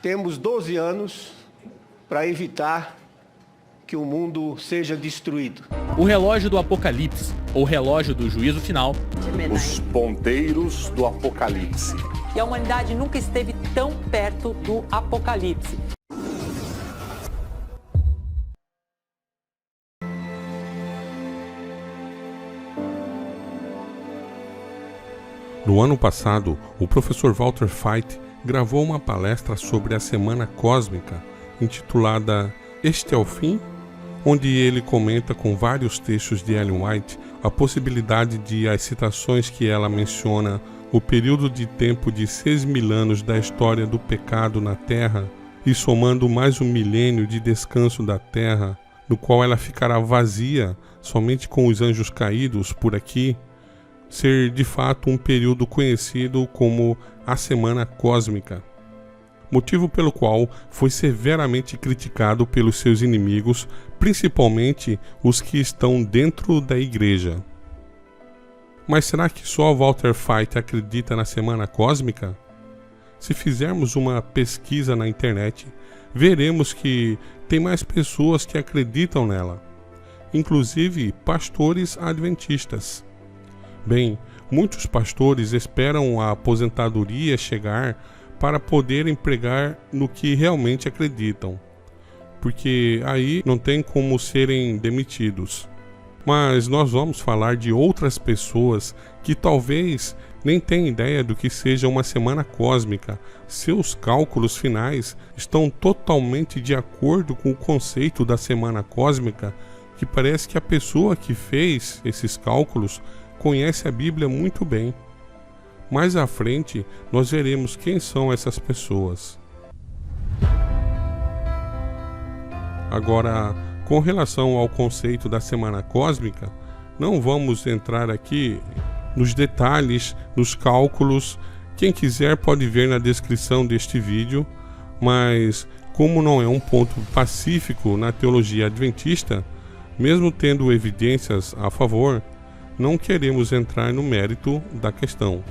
Temos 12 anos para evitar que o mundo seja destruído. O relógio do Apocalipse, ou relógio do juízo final. Os ponteiros do Apocalipse. E a humanidade nunca esteve tão perto do Apocalipse. No ano passado, o professor Walter Veit gravou uma palestra sobre a Semana Cósmica, intitulada Este é o Fim?, onde ele comenta com vários textos de Ellen White a possibilidade de as citações que ela menciona o período de tempo de 6.000 anos da história do pecado na Terra e somando mais um milênio de descanso da Terra, no qual ela ficará vazia somente com os anjos caídos por aqui, ser de fato um período conhecido como a Semana Cósmica, motivo pelo qual foi severamente criticado pelos seus inimigos, principalmente os que estão dentro da igreja. Mas será que só Walter Veit acredita na Semana Cósmica? Se fizermos uma pesquisa na internet, veremos que tem mais pessoas que acreditam nela, inclusive pastores adventistas. Bem, muitos pastores esperam a aposentadoria chegar para poderem pregar no que realmente acreditam, porque aí não tem como serem demitidos. Mas nós vamos falar de outras pessoas que talvez nem tenham ideia do que seja uma semana cósmica. Seus cálculos finais estão totalmente de acordo com o conceito da semana cósmica, que parece que a pessoa que fez esses cálculos conhece a Bíblia muito bem. Mais à frente, nós veremos quem são essas pessoas. Agora, com relação ao conceito da semana cósmica, não vamos entrar aqui nos detalhes, nos cálculos. Quem quiser pode ver na descrição deste vídeo, mas como não é um ponto pacífico na teologia adventista, mesmo tendo evidências a favor, não queremos entrar no mérito da questão,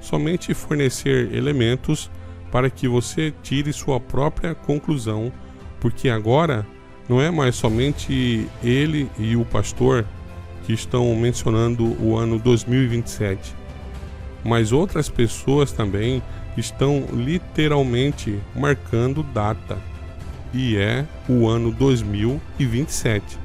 somente fornecer elementos para que você tire sua própria conclusão, porque agora não é mais somente ele e o pastor que estão mencionando o ano 2027, mas outras pessoas também estão literalmente marcando data, e é o ano 2027.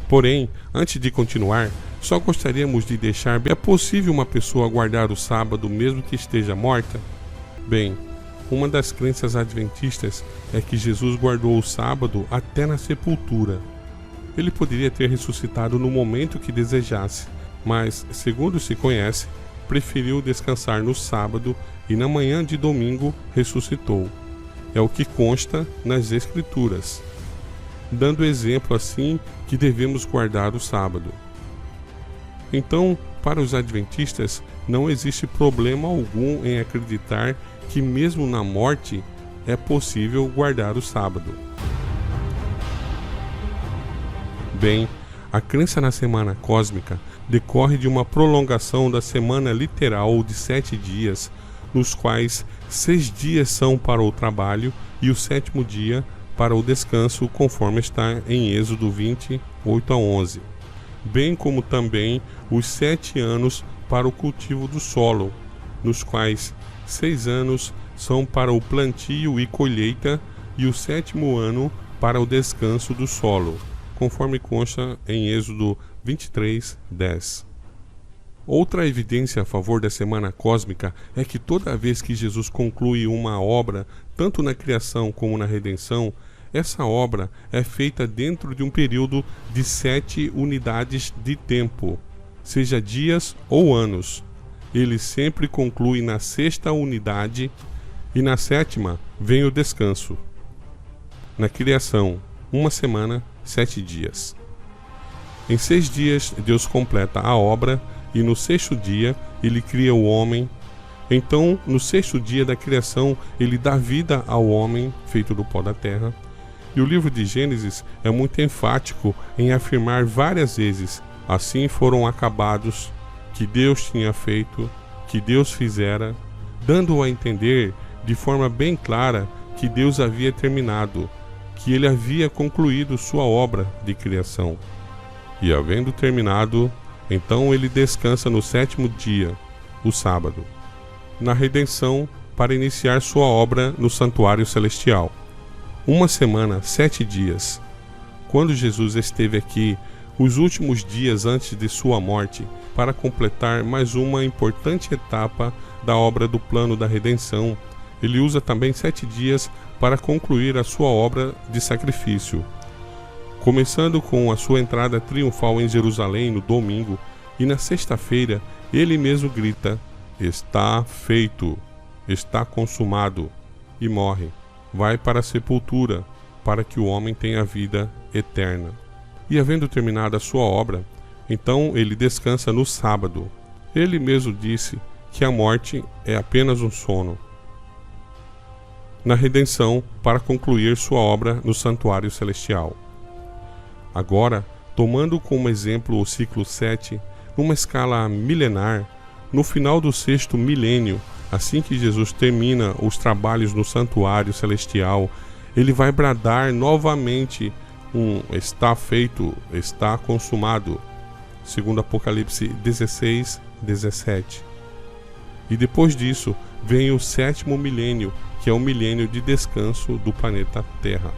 Porém, antes de continuar, só gostaríamos de deixar: é possível uma pessoa guardar o sábado mesmo que esteja morta? Bem, uma das crenças adventistas é que Jesus guardou o sábado até na sepultura. Ele poderia ter ressuscitado no momento que desejasse, mas, segundo se conhece, preferiu descansar no sábado e na manhã de domingo ressuscitou. É o que consta nas Escrituras, dando exemplo assim que devemos guardar o sábado. Então, para os adventistas, não existe problema algum em acreditar que mesmo na morte é possível guardar o sábado. Bem, a crença na semana cósmica decorre de uma prolongação da semana literal de 7 dias, nos quais 6 dias são para o trabalho e o 7º dia para o descanso, conforme está em Êxodo 20, 8 a 11. Bem como também os 7 anos para o cultivo do solo, nos quais 6 anos são para o plantio e colheita e o 7º ano para o descanso do solo, conforme consta em Êxodo 23, 10. Outra evidência a favor da semana cósmica é que toda vez que Jesus conclui uma obra, tanto na criação como na redenção, essa obra é feita dentro de um período de 7 unidades de tempo, seja dias ou anos. Ele sempre conclui na 6ª unidade e na 7ª vem o descanso. Na criação, 1 semana, 7 dias. Em 6 dias, Deus completa a obra e no 6º dia ele cria o homem. Então, no 6º dia da criação, ele dá vida ao homem feito do pó da terra. E o livro de Gênesis é muito enfático em afirmar várias vezes: assim foram acabados, que Deus tinha feito, que Deus fizera, dando a entender de forma bem clara que Deus havia terminado, que ele havia concluído sua obra de criação. E havendo terminado, então ele descansa no sétimo dia, o sábado, na redenção, para iniciar sua obra no santuário celestial. Uma semana, 7 dias. Quando Jesus esteve aqui, os últimos dias antes de sua morte, para completar mais uma importante etapa da obra do plano da redenção, ele usa também 7 dias para concluir a sua obra de sacrifício. Começando com a sua entrada triunfal em Jerusalém no domingo, e na sexta-feira ele mesmo grita: "Está feito, está consumado", e morre. Vai para a sepultura, para que o homem tenha vida eterna. E havendo terminado a sua obra, então ele descansa no sábado. Ele mesmo disse que a morte é apenas um sono. Na redenção, para concluir sua obra no santuário celestial. Agora, tomando como exemplo o ciclo 7, numa escala milenar, no final do 6º milênio, assim que Jesus termina os trabalhos no santuário celestial, ele vai bradar novamente "está feito, está consumado", segundo Apocalipse 16, 17. E depois disso, vem o 7º milênio, que é o milênio de descanso do planeta Terra.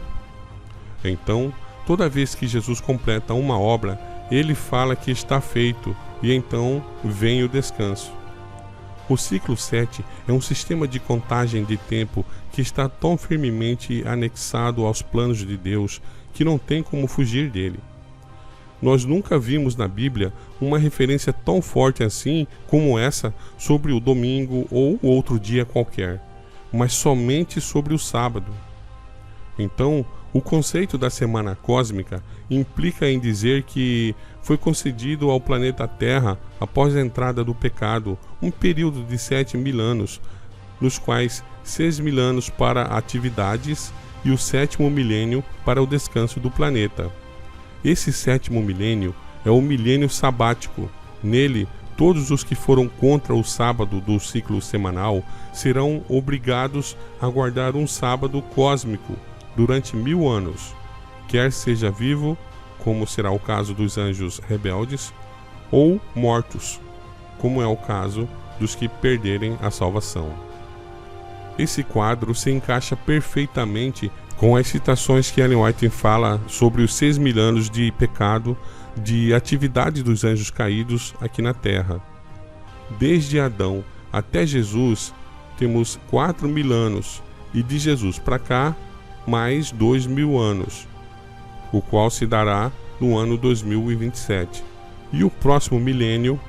Então, toda vez que Jesus completa uma obra, ele fala que está feito, e então vem o descanso. O ciclo 7 é um sistema de contagem de tempo que está tão firmemente anexado aos planos de Deus que não tem como fugir dele. Nós nunca vimos na Bíblia uma referência tão forte assim como essa sobre o domingo ou outro dia qualquer, mas somente sobre o sábado. Então, o conceito da semana cósmica implica em dizer que foi concedido ao planeta Terra, após a entrada do pecado, um período de 7.000 anos, nos quais 6.000 anos para atividades e o 7º milênio para o descanso do planeta. Esse 7º milênio é o milênio sabático. Nele, todos os que foram contra o sábado do ciclo semanal serão obrigados a guardar um sábado cósmico durante 1000 anos, quer seja vivo, como será o caso dos anjos rebeldes, ou mortos, como é o caso dos que perderem a salvação. Esse quadro se encaixa perfeitamente com as citações que Ellen White fala sobre os 6.000 anos de pecado, de atividade dos anjos caídos aqui na Terra. Desde Adão até Jesus, temos 4.000 anos, e de Jesus para cá, mais 2.000 anos, o qual se dará no ano 2027. E o próximo milênio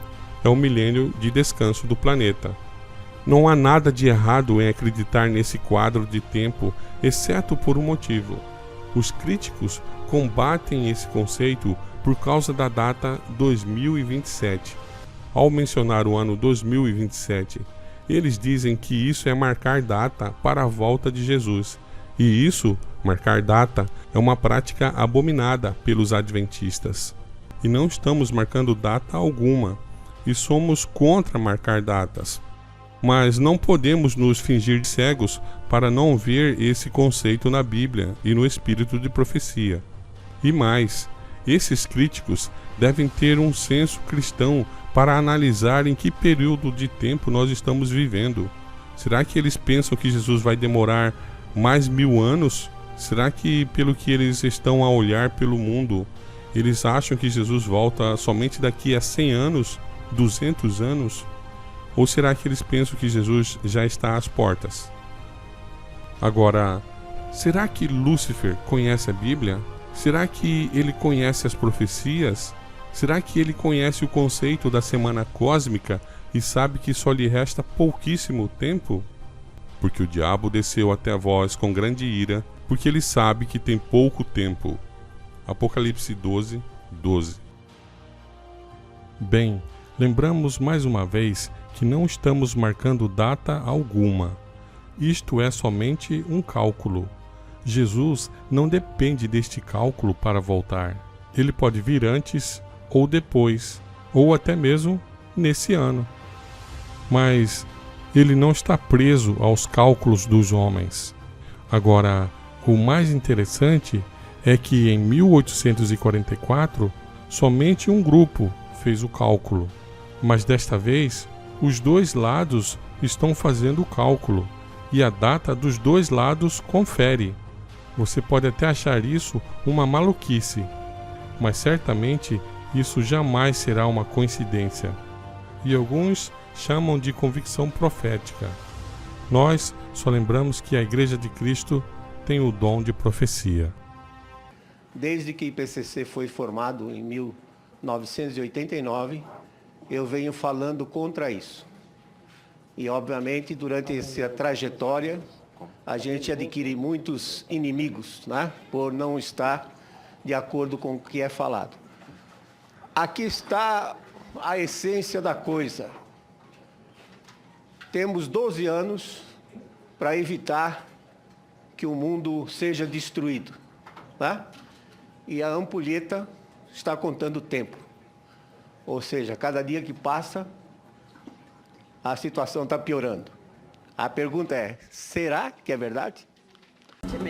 é o milênio de descanso do planeta. Não há nada de errado em acreditar nesse quadro de tempo, exceto por um motivo. Os críticos combatem esse conceito por causa da data 2027. Ao mencionar o ano 2027, eles dizem que isso é marcar data para a volta de Jesus. E isso, marcar data, é uma prática abominada pelos adventistas. E não estamos marcando data alguma, e somos contra marcar datas. Mas não podemos nos fingir de cegos para não ver esse conceito na Bíblia e no espírito de profecia. E mais, esses críticos devem ter um senso cristão para analisar em que período de tempo nós estamos vivendo. Será que eles pensam que Jesus vai demorar mais 1000 anos? Será que, pelo que eles estão a olhar pelo mundo, eles acham que Jesus volta somente daqui a 100 anos, 200 anos? Ou será que eles pensam que Jesus já está às portas? Agora, será que Lúcifer conhece a Bíblia? Será que ele conhece as profecias? Será que ele conhece o conceito da semana cósmica e sabe que só lhe resta pouquíssimo tempo? Porque o diabo desceu até vós com grande ira, porque ele sabe que tem pouco tempo. Apocalipse 12, 12. Bem, lembramos mais uma vez que não estamos marcando data alguma. Isto é somente um cálculo. Jesus não depende deste cálculo para voltar. Ele pode vir antes ou depois, ou até mesmo nesse ano. Mas ele não está preso aos cálculos dos homens. Agora, o mais interessante é que em 1844, somente um grupo fez o cálculo, mas desta vez os dois lados estão fazendo o cálculo e a data dos dois lados confere. Você pode até achar isso uma maluquice, mas certamente isso jamais será uma coincidência. E alguns chamam de convicção profética. Nós só lembramos que a Igreja de Cristo tem o dom de profecia. Desde que o IPCC foi formado em 1989, eu venho falando contra isso. E, obviamente, durante essa trajetória, a gente adquire muitos inimigos, né? Por não estar de acordo com o que é falado. Aqui está a essência da coisa. Temos 12 anos para evitar que o mundo seja destruído, né? E a ampulheta está contando o tempo. Ou seja, cada dia que passa, a situação está piorando. A pergunta é, será que é verdade?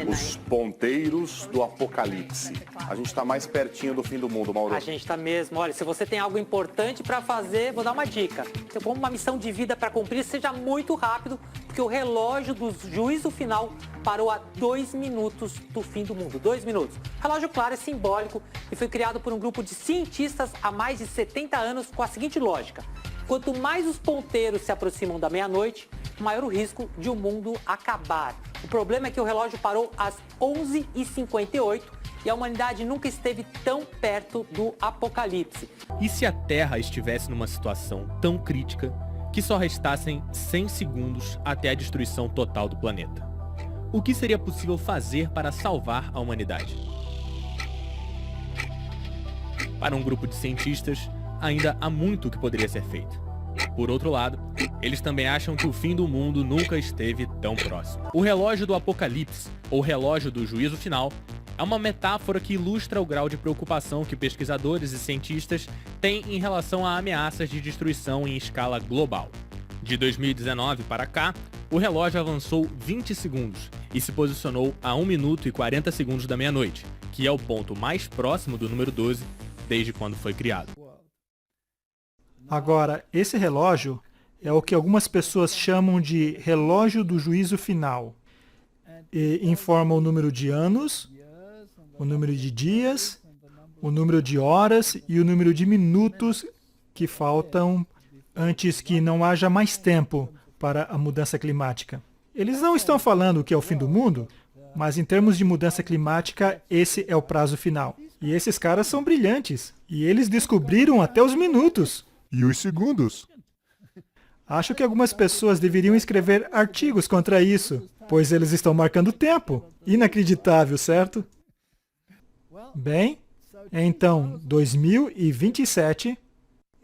Os ponteiros do apocalipse. A gente está mais pertinho do fim do mundo, Mauro. A gente está mesmo. Olha, se você tem algo importante para fazer, vou dar uma dica. Então, como uma missão de vida para cumprir, seja muito rápido, porque o relógio do juízo final parou a 2 minutos do fim do mundo. 2 minutos. Relógio, claro, é simbólico e foi criado por um grupo de cientistas há mais de 70 anos com a seguinte lógica. Quanto mais os ponteiros se aproximam da meia-noite, maior o risco de o mundo acabar. O problema é que o relógio parou às 11h58 e a humanidade nunca esteve tão perto do apocalipse. E se a Terra estivesse numa situação tão crítica que só restassem 100 segundos até a destruição total do planeta? O que seria possível fazer para salvar a humanidade? Para um grupo de cientistas, ainda há muito que poderia ser feito. Por outro lado, eles também acham que o fim do mundo nunca esteve tão próximo. O relógio do apocalipse, ou relógio do juízo final, é uma metáfora que ilustra o grau de preocupação que pesquisadores e cientistas têm em relação a ameaças de destruição em escala global. De 2019 para cá, o relógio avançou 20 segundos e se posicionou a 1 minuto e 40 segundos da meia-noite, que é o ponto mais próximo do número 12 desde quando foi criado. Agora, esse relógio é o que algumas pessoas chamam de relógio do juízo final. E informa o número de anos, o número de dias, o número de horas e o número de minutos que faltam antes que não haja mais tempo para a mudança climática. Eles não estão falando que é o fim do mundo, mas em termos de mudança climática, esse é o prazo final. E esses caras são brilhantes, e eles descobriram até os minutos. E os segundos? Acho que algumas pessoas deveriam escrever artigos contra isso, pois eles estão marcando tempo. Inacreditável, certo? Bem, então, 2027,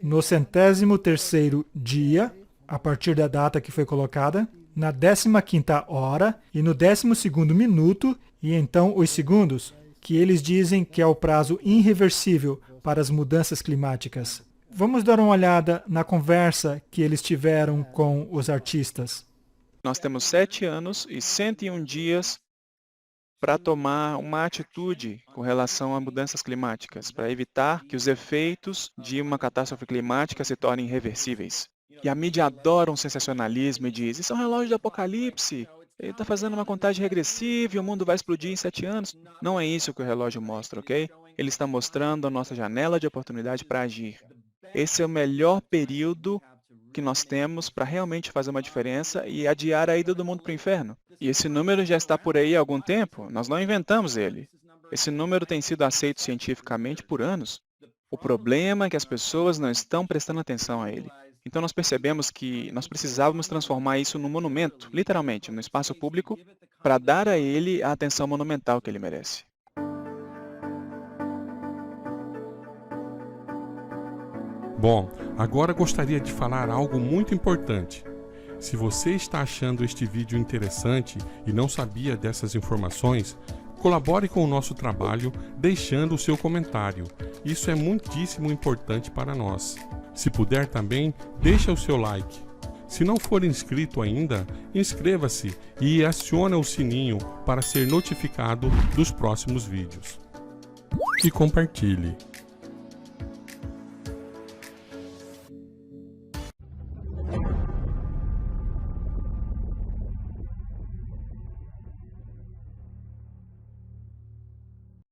no 103º dia, a partir da data que foi colocada, na 15ª hora e no 12º minuto, e então os segundos, que eles dizem que é o prazo irreversível para as mudanças climáticas. Vamos dar uma olhada na conversa que eles tiveram com os artistas. Nós temos 7 anos e 101 dias para tomar uma atitude com relação a mudanças climáticas, para evitar que os efeitos de uma catástrofe climática se tornem irreversíveis. E a mídia adora um sensacionalismo e diz, isso é um relógio do apocalipse, ele está fazendo uma contagem regressiva e o mundo vai explodir em 7 anos. Não é isso que o relógio mostra, ok? Ele está mostrando a nossa janela de oportunidade para agir. Esse é o melhor período que nós temos para realmente fazer uma diferença e adiar a ida do mundo para o inferno. E esse número já está por aí há algum tempo, nós não inventamos ele. Esse número tem sido aceito cientificamente por anos. O problema é que as pessoas não estão prestando atenção a ele. Então nós percebemos que nós precisávamos transformar isso num monumento, literalmente, no espaço público, para dar a ele a atenção monumental que ele merece. Bom, agora gostaria de falar algo muito importante. Se você está achando este vídeo interessante e não sabia dessas informações, colabore com o nosso trabalho deixando o seu comentário. Isso é muitíssimo importante para nós. Se puder também, deixa o seu like. Se não for inscrito ainda, inscreva-se e acione o sininho para ser notificado dos próximos vídeos. E compartilhe.